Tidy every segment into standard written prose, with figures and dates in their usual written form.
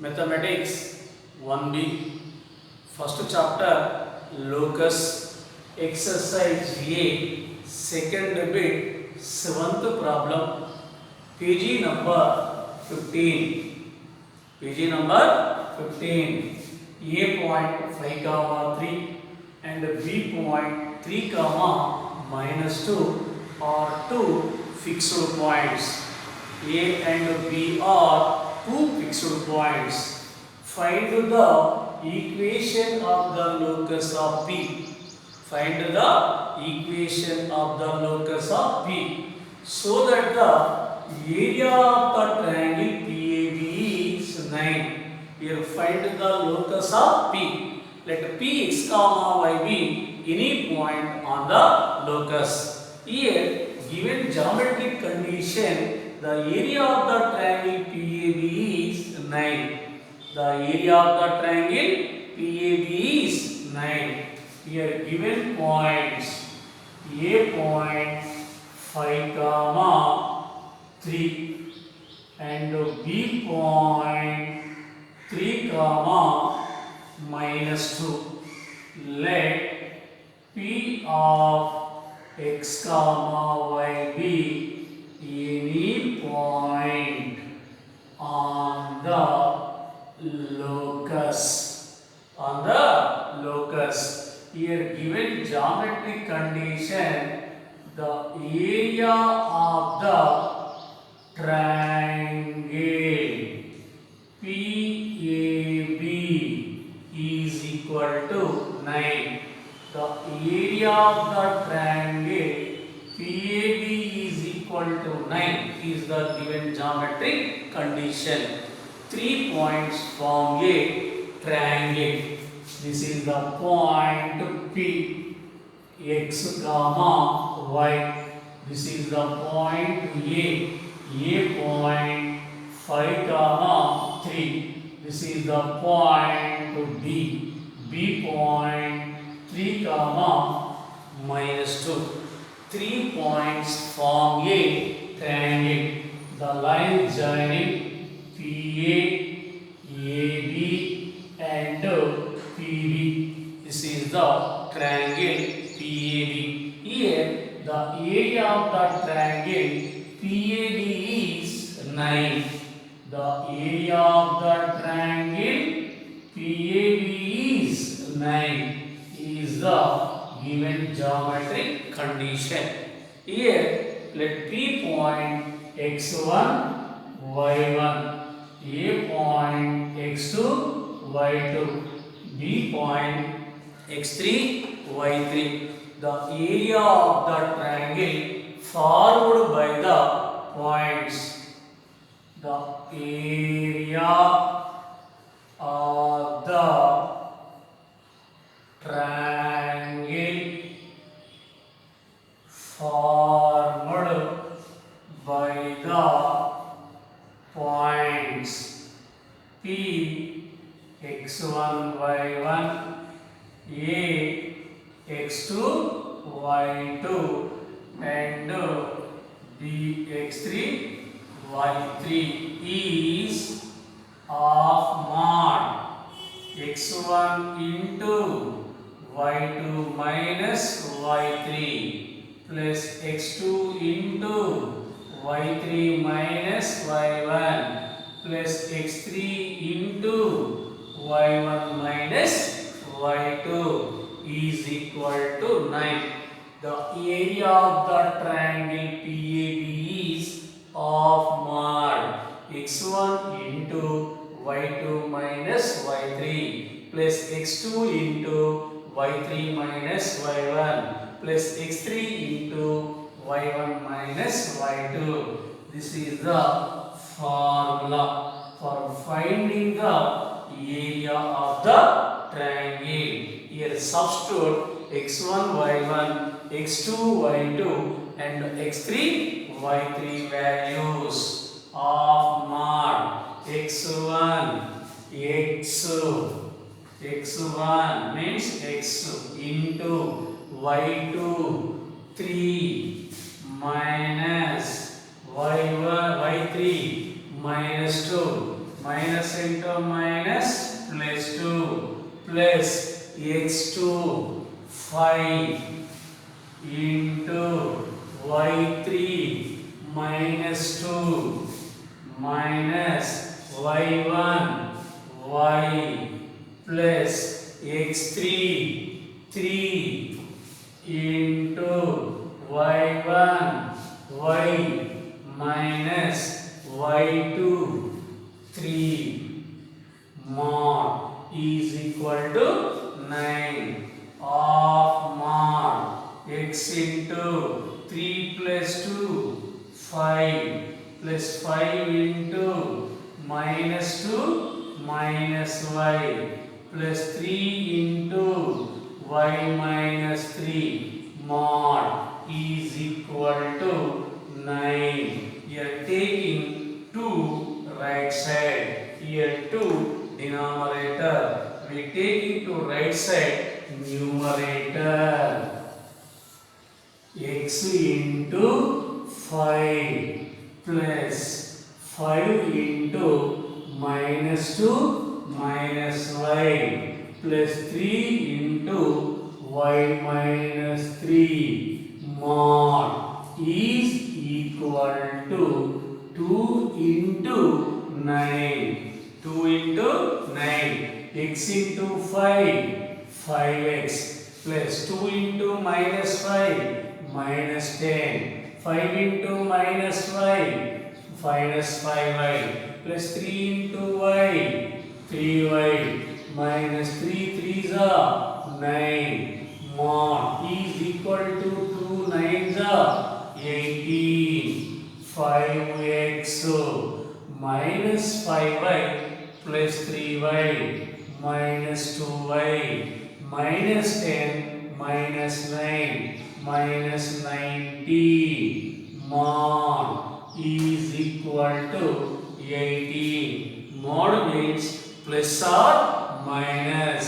Mathematics 1B first chapter locus exercise A second bit seventh problem page number 15 page number 15 A point 5 comma 3 and B point 3 comma minus 2 are two fixed points. A and B are two fixed points. Find the equation of the locus of P. Find the equation of the locus of P so that the area of the triangle PAB is 9. Here find the locus of P. Let P x comma y be any point on the locus. Here given geometric condition, the area of the triangle PAB is 9. The area of the triangle PAB is 9. Here given points A point 5 comma 3 and B point 3 comma minus 2. Let P of x comma y be any point on the locus. On the locus. Here given geometric condition, the area of the triangle PAB is equal to 9. The area of the triangle PAB is equal to 9 is the given geometric condition. 3 points form a triangle. This is the point P, x comma y. This is the point A point 5 comma 3. This is the point B point 3 comma minus 2. 3 points form a triangle. The line joining PA, AB and PB. This is the triangle PAB. Here the area of the triangle PAB is 9. The area of the triangle PAB is 9 is the given geometric condition. Here let P point x1 y1, A point x2 y2, B point x3 y3. The area of the triangle formed by the points. The area of the triangle formed by the points P x1 y1, A x2 y2 and B x3 y3 is of mod x1 into y2 minus y3 plus x2 into y3 minus y1 plus x3 into y1 minus y2 is equal to 9. The area of the triangle PAB is of mod x1 into y2 minus y3 plus x2 into y3 minus y1 plus x3 into y1 minus y2. This is the formula for finding the area of the triangle. Here substitute x1 y1, x2 y2 and x3 y3 values of mod x1 x1 means x into y2 3 minus y3 minus 2 minus into minus plus 2 plus x2 5 into y3 minus 2 minus y1 y plus x3 3 into y1 y minus y2 3 mod is equal to 9 of mod x into 3 plus 2 5 plus 5 into minus 2 minus y plus 3 into y minus 3 mod is equal to 9. Here taking 2 right side, here 2 denominator, we taking to right side numerator. X into 5 plus 5 into minus 2 minus y plus 3 into y minus 3 mod is equal to 2 into 9. 2 into 9. X into 5, 5x plus 2 into minus 5, minus 10. 5 into minus y, minus 5y plus 3 into y, 3y minus 3 3s are 9 mod is equal to 2 9s are 18 5x minus 5y plus 3y minus 2y minus 10 minus 9 minus 90 mod is equal to 18. Mod means plus or minus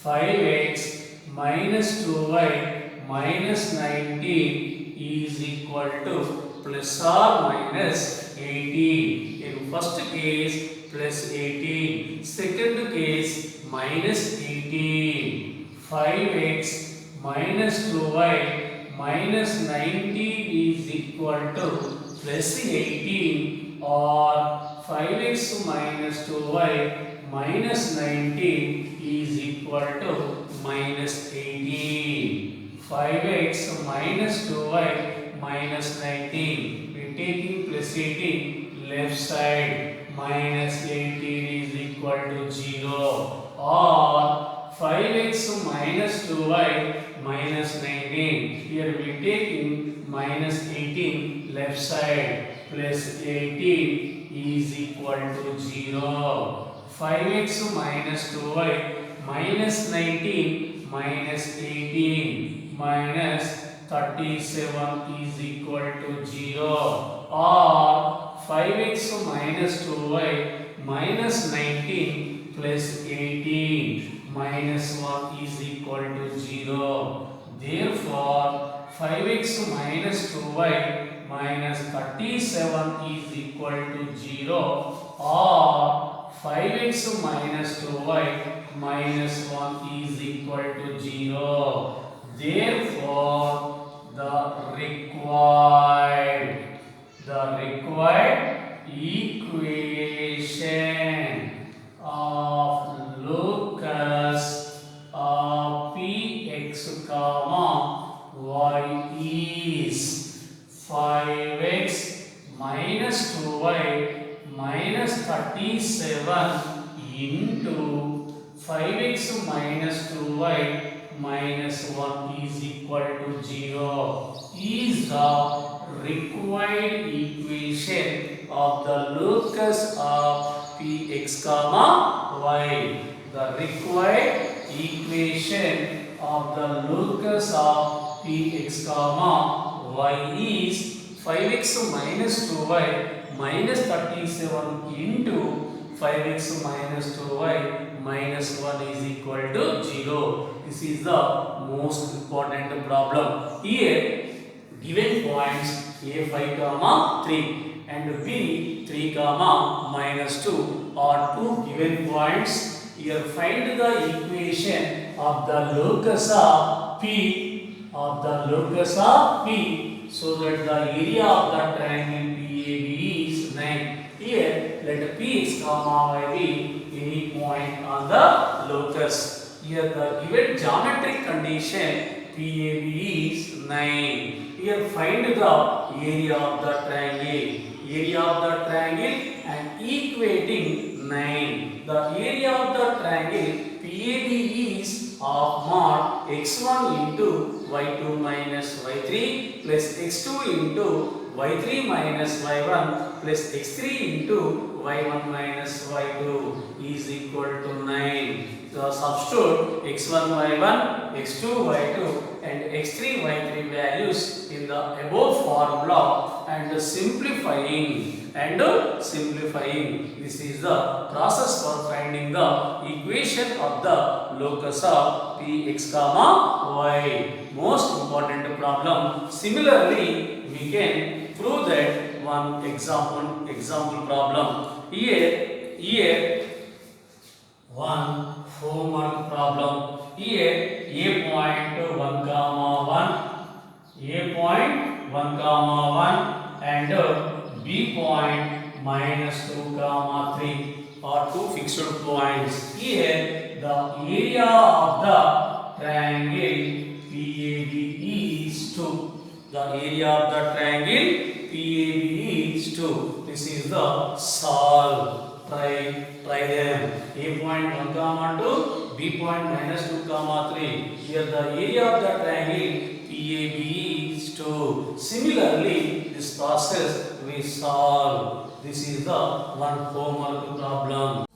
5x minus 2y minus 19 is equal to plus or minus 18. In first case plus 18, second case minus 18. 5x minus 2y minus 19 is equal to plus 18 or 5x minus 2y minus 19 is equal to minus 18. 5x minus 2y minus 19. We taking plus 18 left side minus 18 is equal to 0 or 5x minus 2y minus 19. Here we taking minus 18 left side plus 18 is equal to 0. 5x minus 2y minus 19 minus 18 minus 37 is equal to 0 or 5x minus 2y minus 19 plus 18 minus 1 is equal to 0. Therefore, 5x minus 2y minus 37 is equal to 0 or 5x minus 2y minus 1 is equal to 0. Therefore, the required equation of Lucas of px comma y is 5x minus 2y minus 37 into 5x minus 2y minus 1 is equal to 0 is the required equation of the locus of px comma y. The required equation of the locus of px comma y is 5x minus 2y minus 37 into 5x minus 2y minus 1 is equal to 0. This is the most important problem. Here given points a5 comma 3 and b 3 3 comma minus 2 are two given points. Here find the equation of the locus of P so that the area of the triangle PAB is 9. Here let Px comma y be any point on the locus. Here the given geometric condition PAB is 9. Here find the area of the triangle. Area of the triangle and equating 9. The area of the triangle PAB is of mod x1 into y2 minus y3 plus x2 into y3 minus y1 plus x3 into y1 minus y2 is equal to 9. So substitute x1 y1, x2 y2 and x3 y3 values in the above formula and simplifying. This is the process for finding the equation of the locus of Px comma y. Most important problem. Similarly, we can prove that one example problem. Here one homework problem. Here a point 1 comma 1 and b point minus 2 comma 3 are two fixed points. Here the area of the triangle PAB is 2. The area of the triangle PAB is 2. This is the solve. Try them. A point 1 comma 2, B point minus 2 comma 3. Here the area of the triangle PAB is 2. Similarly, this process we solve. This is the one homework problem.